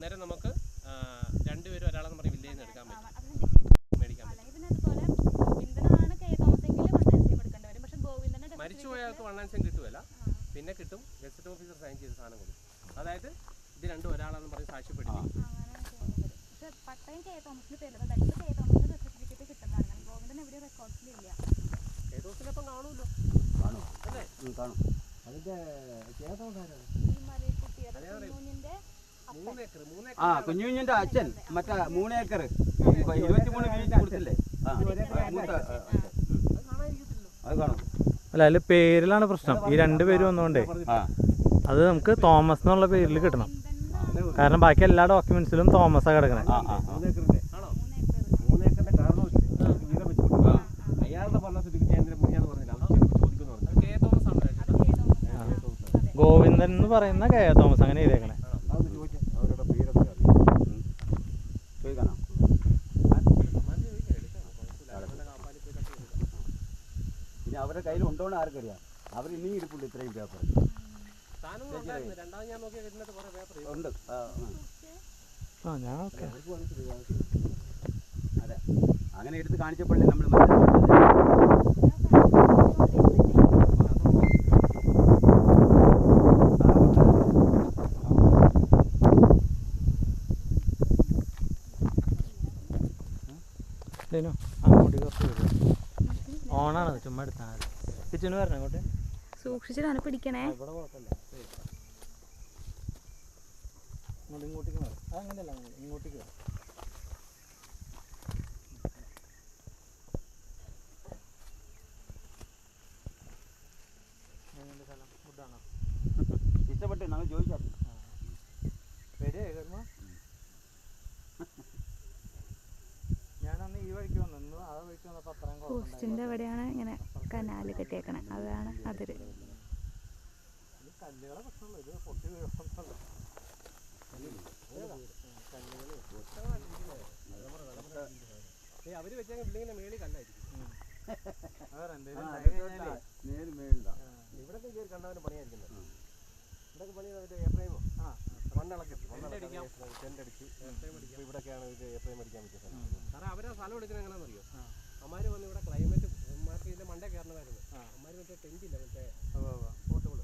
അന്നേരം നമുക്ക് രണ്ടുപേരും ഒരാളെന്ന് പറഞ്ഞ് വില്ലേജിൽ നിന്ന് എടുക്കാൻ പറ്റും, മേടിക്കാൻ പറ്റും. മരിച്ചുപോയ ആൾക്ക് 1 ആൻഡ് 10 കിട്ടുമല്ല, പിന്നെ കിട്ടും ഗസറ്റ് ഓഫീസർ സൈൻ ചെയ്ത സാധനം കൊടുക്കും. അതായത് ഇത് രണ്ടും ഒരാളാണെന്ന് പറഞ്ഞ് സാക്ഷ്യപ്പെടുത്തി ഏതോസിനപ്പം കാണുമല്ലോ, അല്ലേ? കാണും. അതിന്റെ കുഞ്ഞുഞ്ഞിന്റെ അച്ഛൻ മറ്റേ 3 ഏക്കർ 23 വീഴ്ച കൊടുത്തില്ലേ, അത് കാണും. അല്ല, അതിൽ പേരിലാണ് പ്രശ്നം. ഈ 2 പേരും വന്നുകൊണ്ടേ അത് നമുക്ക് തോമസ് എന്നുള്ള പേരിൽ കിട്ടണം. കാരണം ബാക്കി എല്ലാ ഡോക്യുമെന്റ്സിലും തോമസാണ് കിടക്കണേ. ഗോവിന്ദൻ എന്ന് പറയുന്ന കെ തോമസ് അങ്ങനെ എഴുതിയേക്കണേ. ഇനി അവരുടെ കയ്യിൽ ഉണ്ടോന്ന് ആർക്കറിയാം. അവർ ഇനിയും ഇരിപ്പുണ്ട് ഇത്രയും പേപ്പർ ഉണ്ട്. ഞാൻ ഓക്കെ. അതെ, അങ്ങനെ എടുത്ത് കാണിച്ചപ്പോഴേ നമ്മൾ അങ്ങോട്ട് കുറച്ച് ഓണാണത്, ചുമ്മാ എടുത്താൽ മതി. കിച്ചന് വരണം അങ്ങോട്ട്, സൂക്ഷിച്ചിട്ടാണ് പിടിക്കണേ. ഇവിടെ കുഴപ്പമില്ല, ഇങ്ങോട്ടേക്ക് മാറും. അതങ്ങനെയല്ല, ഇങ്ങോട്ടേക്ക് വരാം. ഫുഡാണോ ഇഷ്ടപ്പെട്ട് നമ്മൾ ചോദിച്ചാൽ വരേ കർമ്മ? ഞാനന്ന് ഈ വഴിക്ക് വന്നു, ആ വഴിക്ക് വന്നപ്പോൾ അത്രയും പോസ്റ്റിന്റെ അവിടെയാണ് ഇങ്ങനെ കനാല് കെട്ടിയേക്കണേ, അതാണ് അതിര്. കല്ലുകളെ പ്രശ്നമുള്ളൂ, ഇത് പൊട്ടി വീഴുന്നുള്ളൂ. അവര് വെച്ച ബിൽഡിങ്ങിന്റെ മേളിൽ കല്ലായിരിക്കും. ഇവിടെ കയറി കണ്ടവന് പണിയായിരിക്കുന്നത്. ഇവിടെയൊക്കെ പണി എഫ്രൈമോ മണ്ണിളക്കി ടെൻഡടിച്ച് ഇവിടെയൊക്കെയാണ് ഇത് എഫ്രൈം അടിക്കാൻ പറ്റിയ സ്ഥലം. കാരണം അവരാ സ്ഥലം എടുക്കുന്നത് എങ്ങനെയാണെന്നറിയോ? അമ്മാര് വന്ന് ഇവിടെ ക്ലൈമറ്റ് അമ്മാർക്ക് ഇതിന്റെ മണ്ടേ കയറണമായിരുന്നു. അമ്മാര് മറ്റേ ടെൻറ്റില്ല, മറ്റേ പോർട്ടബിൾ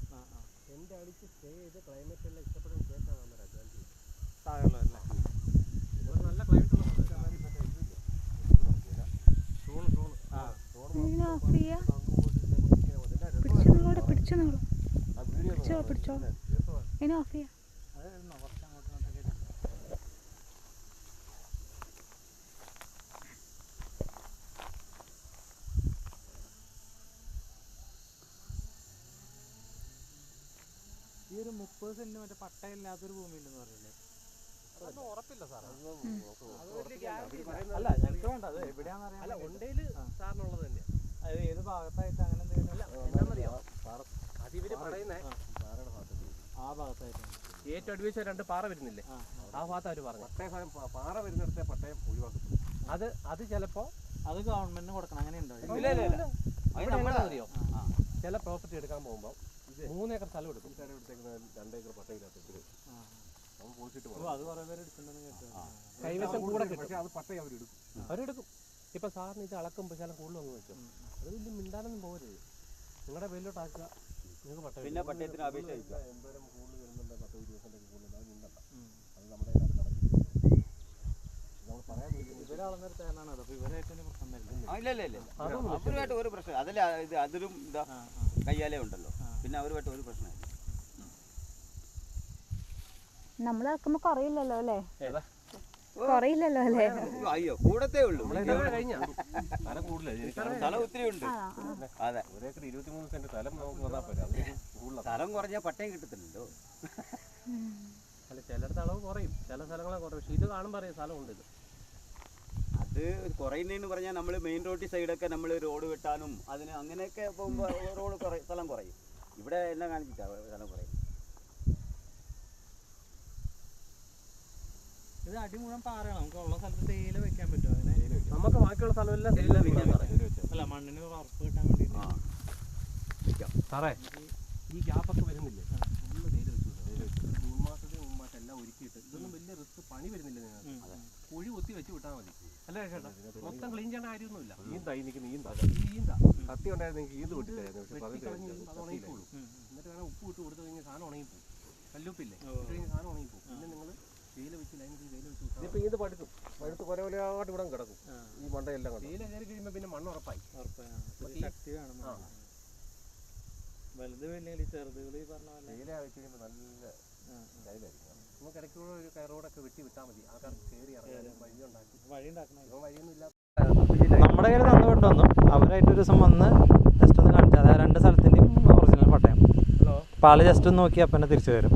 ടെൻറ്റ് അടിച്ച് സ്റ്റേ ചെയ്ത് ക്ലൈമറ്റ് എല്ലാം ഇഷ്ടപ്പെടുന്ന ശേഷമാണ് അമ്മ അഡ്വാൻസ് ചെയ്തത്. താഴെയുള്ളതല്ലേ ഇവിടെ നല്ല ക്ലൈമറ്റ് ഉള്ള പിടിച്ചോ ഇനി ഓഫ് ചെയ്യാം. ഈ ഒരു 30 സെന്റ് മറ്റേ പട്ടയില്ലാത്തൊരു ഭൂമിയില്ലെന്ന് പറയില്ലേ? അതൊന്നും ഉറപ്പില്ല സാർ. അല്ല, ഞങ്ങൾക്ക് വേണ്ട, അത് എവിടെയാണെന്ന് അറിയാം. ഒണ്ടേല് സാറിനുള്ളത് തന്നെയാണ്. അത് ഏത് ഭാഗത്തായിട്ട് അങ്ങനെ എന്തെങ്കിലും? എന്താണെന്നറിയോ, അത് ഇവര് പറയുന്നേ ആ ഭാഗത്തായിട്ട് ഏറ്റവും അടിവെച്ച 2 പാറ വരുന്നില്ലേ, ആ ഭാഗത്ത് അവർ പറഞ്ഞു പാറ വരുന്നിടത്തെ പട്ടയം ഒഴിവാക്കുന്നു. അത് ചിലപ്പോ അത് ഗവൺമെന്റിന് കൊടുക്കണം, അങ്ങനെ ഉണ്ടോ? അറിയോ, ചില പ്രോപ്പർട്ടി എടുക്കാൻ പോകുമ്പോൾ 3 ഏക്കർ സ്ഥലം എടുക്കും, 2 ഏക്കർ പട്ടയില്ലാത്ത കൈവശം കൂടെ കിട്ടും. അത് പട്ടയം അവരെടുക്കും. ഇപ്പൊ സാറിന് ഇത് അളക്കുമ്പോൾ ചില കൂടുതലൊന്നും വെച്ചോ, അത് വലിയ മിണ്ടാനൊന്നും പോകരുത്. നിങ്ങളുടെ പേരിലോട്ട് ആക്കുക, നിങ്ങൾക്ക് പട്ടയം. പിന്നെ പട്ടയത്തിന് അപേക്ഷ എന്തോരം കൂടുതൽ വരുന്നുണ്ട്, 10-20 ദിവസത്തേക്ക് കൂടുതൽ അത് മിണ്ടണ്ട. അത് നമ്മുടെ നമ്മൾ പറയാൻ ഇവരാളെന്നേരത്തേനാണ് അത്. അപ്പൊ ഇവരായിട്ട് പ്രശ്നം വരില്ല. ഇല്ല അവരുമായിട്ട് ഒരു പ്രശ്നം അതല്ല. ഇത് അതിലും ഇതാ കയ്യാലേ ഉണ്ടല്ലോ, പിന്നെ അവരുമായിട്ട് ഒരു പ്രശ്നമില്ല. നമ്മൾ ആക്കുമ്പോ കുറയില്ലല്ലോ അല്ലേ? കുറയില്ലല്ലോ അല്ലേ? അയ്യോ, കൂടത്തേ ഉള്ളൂ. സ്ഥലം ഒത്തിരി ഉണ്ട്. അതെ, 23 സെന്റ് സ്ഥലം സ്ഥലം കുറഞ്ഞാൽ പട്ടയം കിട്ടത്തില്ലല്ലോ. അല്ല, ചിലടത്ത് അളവ് കുറയും, ചില സ്ഥലങ്ങളെ കുറയും. പക്ഷെ ഇത് കാണുമ്പോൾ അറിയാം സ്ഥലമുണ്ട്. ഇത് അത് കുറയുന്നതെന്ന് പറഞ്ഞാൽ നമ്മൾ മെയിൻ റോഡ് സൈഡൊക്കെ നമ്മൾ റോഡ് വെട്ടാനും അതിന് അങ്ങനെയൊക്കെ പോകുമ്പോൾ റോഡ് സ്ഥലം കുറയും. ഇവിടെ എല്ലാം കാണിച്ചിട്ടാ സ്ഥലം കുറയും. ഇത് അടി മുഴുവൻ പാറയാണ്. നമുക്ക് ഉള്ള സ്ഥലത്ത് തേയില വെക്കാൻ പറ്റുമോ? അങ്ങനെ നമുക്ക് ബാക്കിയുള്ള സ്ഥലമെല്ലാം തേയില വെക്കാൻ. അല്ല, മണ്ണിന് ഉറപ്പ് കിട്ടാൻ വേണ്ടിയിട്ട് സാറേ ഈ ഗ്യാപ്പൊക്കെ വരുന്നില്ലേ, ഫുള്ള് തേയില വെച്ചു. ജൂൺ മാസത്തിന് മുമ്പായിട്ട് എല്ലാം ഒരുക്കിയിട്ട് ഇതൊന്നും വലിയ റിസ്ക് പണി വരുന്നില്ല നിങ്ങൾക്ക്. കുഴി കുത്തി വെച്ച് വിട്ടാൽ മതി. അല്ലേ ചേട്ടാ? മൊത്തം ക്ലീൻ ചെയ്യേണ്ട കാര്യമൊന്നുമില്ല. ഈന്ത കത്തി ഉണ്ടായിരുന്നെങ്കിൽ ഈന്ത് വിട്ടിട്ടായിരുന്നു. പക്ഷെ അത് ഉണങ്ങിപ്പോളൂ. എന്നിട്ട് വേണം ഉപ്പ് ഇട്ട് കൊടുത്തു കഴിഞ്ഞാൽ സാധനം ഉണങ്ങിപ്പോകും. കല്ലുപ്പില്ലേ ഇട്ട് കഴിഞ്ഞാൽ സാധനം ഉണങ്ങിപ്പോകും. പിന്നെ നിങ്ങൾ വെയിൽ വെച്ച് ലൈൻ വെയിൽ വെച്ച് ഇപ്പോൾ ഈന്ത് പടുക്കും. പഴുത്ത് കൊല കൊലയായിട്ട് ഇവിടെ കിടക്കും. ഈ മണ്ടയെല്ലാം വെയിൽ കയറി കഴിയുമ്പോൾ പിന്നെ മണ്ണ് ഉറപ്പായി. ശക്തി വേണം. വലുത് വലിയ ചെറുതുകൾ ഈ പറഞ്ഞ പോലെ വെയില വെച്ച് കഴിയുമ്പോൾ നല്ല സ്റ്റൈലായിരിക്കും. നമുക്ക് ഇടയ്ക്കൂടെ ഒരു കയറോടൊക്കെ വെട്ടി വിട്ടാൽ മതി. ആൾക്കാർക്ക് കയറി ഇറങ്ങാൻ വഴി ഉണ്ടാക്കി. വഴിയൊന്നും ഇല്ല. നമ്മുടെ കയ്യിൽ തന്നു കൊണ്ടുവന്നു. അവരായിട്ട് ഒരു ദിവസം വന്ന് ജസ്റ്റ് ഒന്ന് കാണിച്ചാൽ അതായത് 2 സ്ഥലത്തിൻ്റെയും ഒറിജിനൽ പട്ടയം. അപ്പോൾ ആൾ ജസ്റ്റ് ഒന്ന് നോക്കി അപ്പം തന്നെ തിരിച്ചു തരും.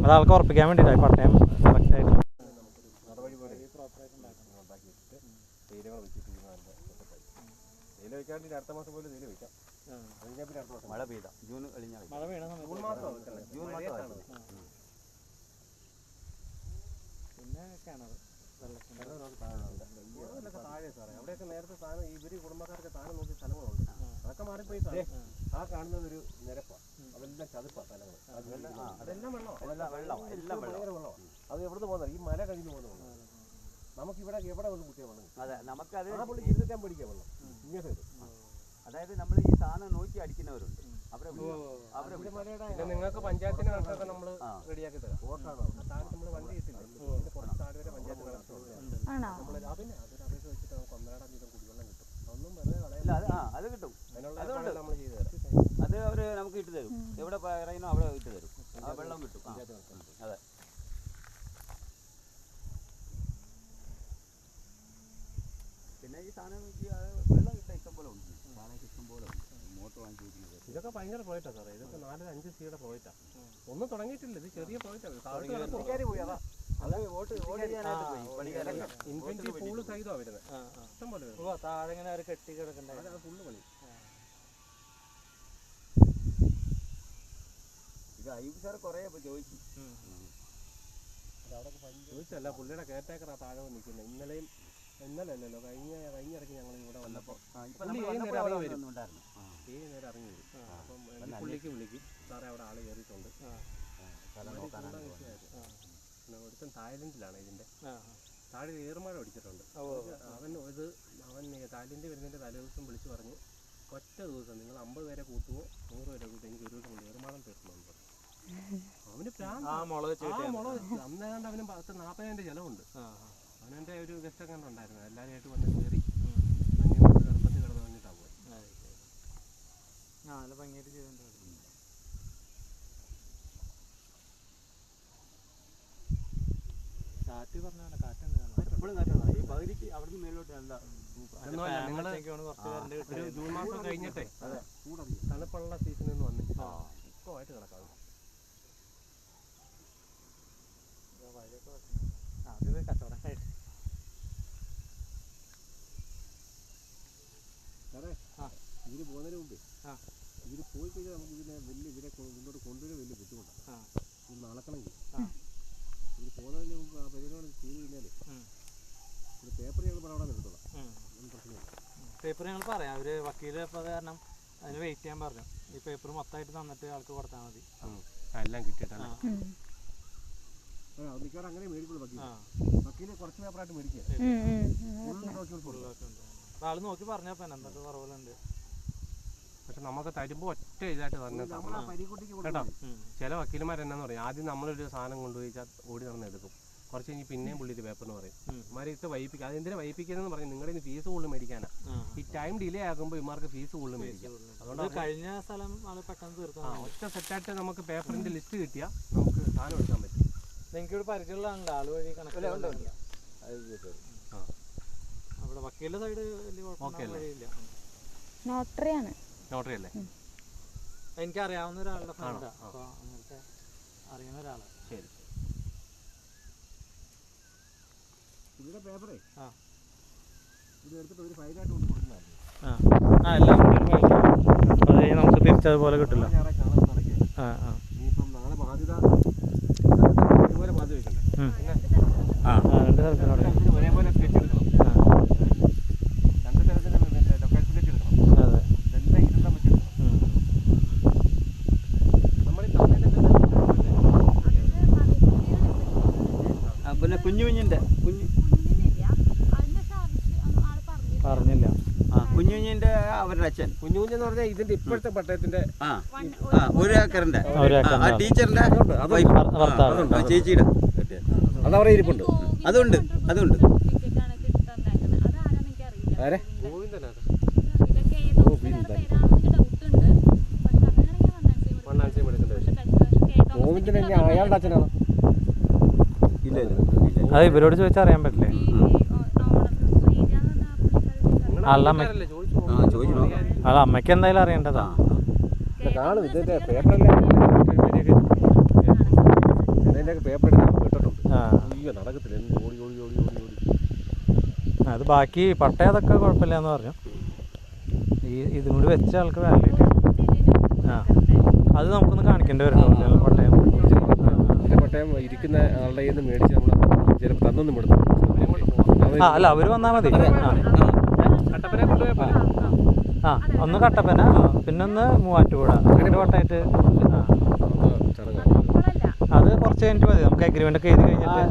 അത് ആൾക്ക് ഉറപ്പിക്കാൻ വേണ്ടിയിട്ടായി പട്ടയം കറക്റ്റായിട്ട് നടപടി പോലെ ഉണ്ടാക്കി വെച്ചിട്ട് തേയിലകൾ വെച്ചിട്ട് തേയില വെക്കാണ്ട് അടുത്ത മാസം പോലെ തേയില വെക്കാം. അതിനെ പിന്നെ അടുത്ത മാസം മഴ പെയ്ത ജൂൺ കഴിഞ്ഞാൽ മഴ വീണ ജൂൺ മാസമാണ്. ജൂൺ മാസമാണ്. പിന്നെ കിണർ വെള്ളത്തിനൊക്കെ താഴെ സാറേ. അവിടെയൊക്കെ നേരത്തെ സാധനം ഇവര് കുടുംബക്കാർക്ക് താഴെ നോക്കിയ സ്ഥലങ്ങളുണ്ട്. അതൊക്കെ മാറിപ്പോയി സാറേ. ആ കാണുന്നത് ഒരു നിരപ്പാണ്. അതെല്ലാം ചതുപ്പാ സ്ഥലങ്ങൾ. അതെല്ലാം ഭയങ്കര വെള്ളമാണ്. അത് എവിടെ പോകുന്നത്? ഈ മല കഴിഞ്ഞ് പോകുന്നത്. നമുക്ക് ഇവിടെ എവിടെ വന്ന് കുട്ടിയാൽ വെള്ളം. അതെ നമുക്കത് ആ പുള്ളി ഇരുന്നിട്ടാൻ പിടിക്കാം വെള്ളം. ഇങ്ങനെ അതായത് നമ്മൾ ഈ സാധനം നോക്കി അടിക്കുന്നവരുണ്ട്. പിന്നെ നിങ്ങൾക്ക് പഞ്ചായത്തിന് കണക്കൊക്കെ നമ്മൾ റെഡിയാക്കി തരാം. താഴെ നമ്മൾ വണ്ടി കിട്ടില്ല. കുറച്ച് താഴെ വരെ പഞ്ചായത്ത് കണക്കുണ്ട്. നമ്മൾ പിന്നെ അതൊരു അപേക്ഷ വെച്ചിട്ട് നമുക്ക് 1.5 വീതം കുടിവെള്ളം കിട്ടും. അതൊന്നും വെറുതെ കളയില്ല. അത് കിട്ടും. അതിനുള്ള നമ്മൾ ചെയ്തു തരാം. അത് അവര് നമുക്ക് ഇട്ട് തരും. എവിടെ പറയുന്നോ അവിടെ ഇട്ട് തരും. ആ വെള്ളം കിട്ടും. അതെ. പിന്നെ ഈ സാധനം വെള്ളം കിട്ടാൻ ഇഷ്ടം പോലെ ഉണ്ട്. സാധനം ഇഷ്ടം പോലെ ഉണ്ട്. മോട്ടർ വാങ്ങിച്ചു വെക്കുന്നത് ഇതൊക്കെ ഭയങ്കര പ്രോജക്റ്റാണ് സാറേ. ഇതൊക്കെ 4-5 സിയുടെ പ്രോജക്റ്റാണ്. ഒന്നും തുടങ്ങിയിട്ടില്ല. ഇത് ചെറിയ പ്രോജക്റ്റാണ്. ഇൻഫിനിറ്റി പൂള് സഹിതമാണ് വരുന്നത്. ഇഷ്ടം പോലെ താഴെ ഇങ്ങനെ അവർ കെട്ടി കിടക്കണ്ടേ. അത് ഫുള്ള് പണി. ഇത് അയ്യൂബ് സാർ കുറേ ചോദിച്ചു. ചോദിച്ചല്ല, പുള്ളിയുടെ കെയർടേക്കർ ആ താഴെ നിൽക്കുന്നത്. ഇന്നലെ അല്ലല്ലോ കഴിഞ്ഞിടയ്ക്ക് ഞങ്ങൾ ഇവിടെ വന്നപ്പോൾ നേരം ഇറങ്ങി വരും. അപ്പം പുള്ളിക്ക് വിളിക്കും, സാറേ അവിടെ ആള് കയറിയിട്ടുണ്ട്. ഒരുത്തൻ തായ്ലൻഡിലാണ്. ഇതിന്റെ താഴെ ഏറുമാഴ അടിച്ചിട്ടുണ്ട്. അവൻ തായ്ലൻഡിൽ വരുന്നതിന്റെ തലേദിവസം വിളിച്ചു പറഞ്ഞു, ഒറ്റ ദിവസം നിങ്ങൾ 50 പേരെ കൂട്ടുമോ 100 പേരെ കൂട്ടുമോ, എനിക്ക് ഒരു ദിവസം കൊണ്ട് ഏറുമാടം തീർക്കണമെന്ന് പറഞ്ഞു. അവന് മുള വെച്ച് അന്നേണ്ട് അവന് 40,000 ചെലവുണ്ട്. അവനെൻ്റെ ഒരു ഗസ്റ്റ് ഒക്കെ ഉണ്ടായിരുന്നു. എല്ലാവരുമായിട്ട് വന്ന് കയറി ഗർഭത്തിൽ കിടന്ന് വന്നിട്ടാണ് പോയത്. നല്ല ഭംഗിയായിട്ട് ചെയ്തിട്ടുണ്ട്. കാറ്റ് പറഞ്ഞ കാറ്റുണ്ട്. എപ്പോഴും കാറ്റാണ്. ഈ പകുതിക്ക് അവിടെ നിന്ന് മേലോട്ട് എന്താ നിങ്ങൾ ഒരു ജൂൺ മാസം കഴിഞ്ഞിട്ടേ തണുപ്പുള്ള സീസണിൽ നിന്ന് വന്ന് സുഖമായിട്ട് കിടക്കാം. അത് കച്ചവടമായിട്ട് ഇതിന് പോകുന്നതിന് മുമ്പേ ഇതിന് പോയി കഴിഞ്ഞാൽ നമുക്ക് ഇവരെ മുന്നോട്ട് കൊണ്ടുവരാൻ വലിയ ബുദ്ധിമുട്ടാണ്. ഇത് നടക്കണമെങ്കിൽ ഇതിന് പോകുന്നതിന് മുമ്പ് ആ പരിപാടി ചെയ്ത് കഴിഞ്ഞാൽ ഇത് പേപ്പർ ഞങ്ങൾ പറയാൻ എടുത്തോളാം. പ്രശ്നമില്ല. പേപ്പർ ഞങ്ങൾ പറയാം. അവർ വക്കീൽ അപ്പോൾ കാരണം അതിന് വെയിറ്റ് ചെയ്യാൻ പറഞ്ഞു. ഈ പേപ്പർ മൊത്തമായിട്ട് തന്നിട്ട് ആൾക്ക് കൊടുത്താൽ മതി. എല്ലാം കിട്ടിയിട്ടാണ് മിക്കവാറും അങ്ങനെ മേടിക്കുള്ളൂ. വക്കീല് കുറച്ച് പേപ്പറായിട്ട് മേടിക്കുക. ആള് നോക്കി പറഞ്ഞപ്പോ എന്തൊക്കെ കുറവുണ്ട്. പക്ഷെ നമുക്ക് തരുമ്പോൾ ഒറ്റ ഇതായിട്ട് തന്നെ കേട്ടോ. ചില വക്കീലന്മാരെന്നാന്ന് പറയും, ആദ്യം നമ്മളൊരു സാധനം കൊണ്ടുപോയിച്ചാൽ ഓടി നടന്ന് എടുക്കും. കുറച്ച് കഴിഞ്ഞ് പിന്നെയും പുള്ളിയിട്ട് പേപ്പറിന് പറയും. ഇമാരെ ഇട്ട് വൈപ്പിക്കുക. അതെന്തിനാ വൈപ്പിക്കുന്നതെന്ന് പറയും, നിങ്ങളുടെ ഇന്ന് ഫീസ് കൂടുതൽ മേടിക്കാനാ. ഈ ടൈം ഡിലേ ആകുമ്പോൾ ഇമാർക്ക് ഫീസ് കൂടുതൽ മേടിക്കാം. അതുകൊണ്ട് കഴിഞ്ഞ സ്ഥലം പെട്ടെന്ന് തീർക്കാം. ഒറ്റ സെറ്റായിട്ട് നമുക്ക് പേപ്പറിന്റെ ലിസ്റ്റ് കിട്ടിയാൽ നമുക്ക് സാധനം എടുക്കാൻ പറ്റും. എനിക്കിവിടെ പരിചയമുള്ള ആള് വഴി കണക്കില്ല. അവിടെ വക്കീലിന്റെ സൈഡ് വലിയ കുഴപ്പമില്ല. നോട്ടറി അല്ലേ? എനിക്കറിയാവുന്ന ഒരാളുടെ ഫ്രണ്ടാ. അപ്പൊ അങ്ങനത്തെ അറിയുന്ന ഒരാളാണ്. ശരി. ഇതിന്റെ പേപ്പറേ ഇത് എടുത്തിട്ട് ഒരു ഫയലായിട്ട് കൊണ്ട് കൊടുക്കുന്നതായിരുന്നു. എല്ലാം അത് നമുക്ക് തിരിച്ചതുപോലെ കിട്ടില്ല. ഇനിയിപ്പം നാളെ ബാധ്യത ഇതുപോലെ ബാധ്യത വെക്കണ്ടേ? ഒരേപോലെ സ്കെച്ച് എടുക്കണം. 2 തരത്തിൻ്റെ ലൊക്കേഷൻ സ്കെച്ച് എടുക്കണം. ഇതെല്ലാം ഇരുത്താൻ പറ്റും. നമ്മൾ ഈ തമിഴിൽ പിന്നെ കുഞ്ഞുഞ്ഞിൻ്റെ പറഞ്ഞില്ല. കുഞ്ഞുഞ്ഞിൻ്റെ അവരുടെ അച്ഛൻ കുഞ്ഞുകുഞ്ഞെന്ന് പറഞ്ഞാൽ ഇതിന്റെ ഇപ്പോഴത്തെ പട്ടയത്തിന്റെ ഒരു ഏക്കറിന്റെ ഒരു ഏക്കറിന്റെ ആ ടീച്ചറിന്റെ ഭർത്താവ്. ചേച്ചിയുടെ അതവിടെ ഇരിപ്പുണ്ട്. അതുണ്ട് അതുണ്ട്. ആരെ ഗോവിന്ദനെങ്കിൽ അയാളുടെ അച്ഛനാണോ? ഇല്ല ഇല്ല അത് ഇവരോട് ചോദിച്ചാൽ അറിയാൻ പറ്റില്ലേ? അല്ല അത് അമ്മയ്ക്ക് എന്തായാലും അറിയേണ്ടതാ. കാണും ഇതിന്റെ പേപ്പറെല്ലാം പേപ്പർ കേട്ടിട്ടുണ്ട്. അയ്യോ നടക്കത്തില്ല, ഓടി ഓടി ഓടി ഓടി ഓടി. അത് ബാക്കി പട്ടയം അതൊക്കെ കുഴപ്പമില്ല എന്ന് പറഞ്ഞു. ഇതും കൂടി വെച്ച ആൾക്ക് വാലിഡിറ്റി. അത് നമുക്കൊന്ന് കാണിക്കേണ്ടി വരും പട്ടയം. ഇതിന്റെ പട്ടയം ഇരിക്കുന്ന ആളുടെ കയ്യിൽ നിന്ന് മേടിച്ച് നമ്മൾ ചിലപ്പോൾ തന്നൊന്നും എടുത്തു. അല്ല അവർ വന്നാൽ മതി. കട്ടപ്പനെ കൊണ്ടുപോയാൽ പോലെ. ഒന്ന് കട്ടപ്പന, പിന്നെ ഒന്ന് മൂവാറ്റുപുഴ. അങ്ങനെ പട്ടമായിട്ട് അത് കുറച്ച് കഴിഞ്ഞിട്ട് മതി. നമുക്ക് അഗ്രിമെൻ്റ് ഒക്കെ എഴുതി കഴിഞ്ഞിട്ട്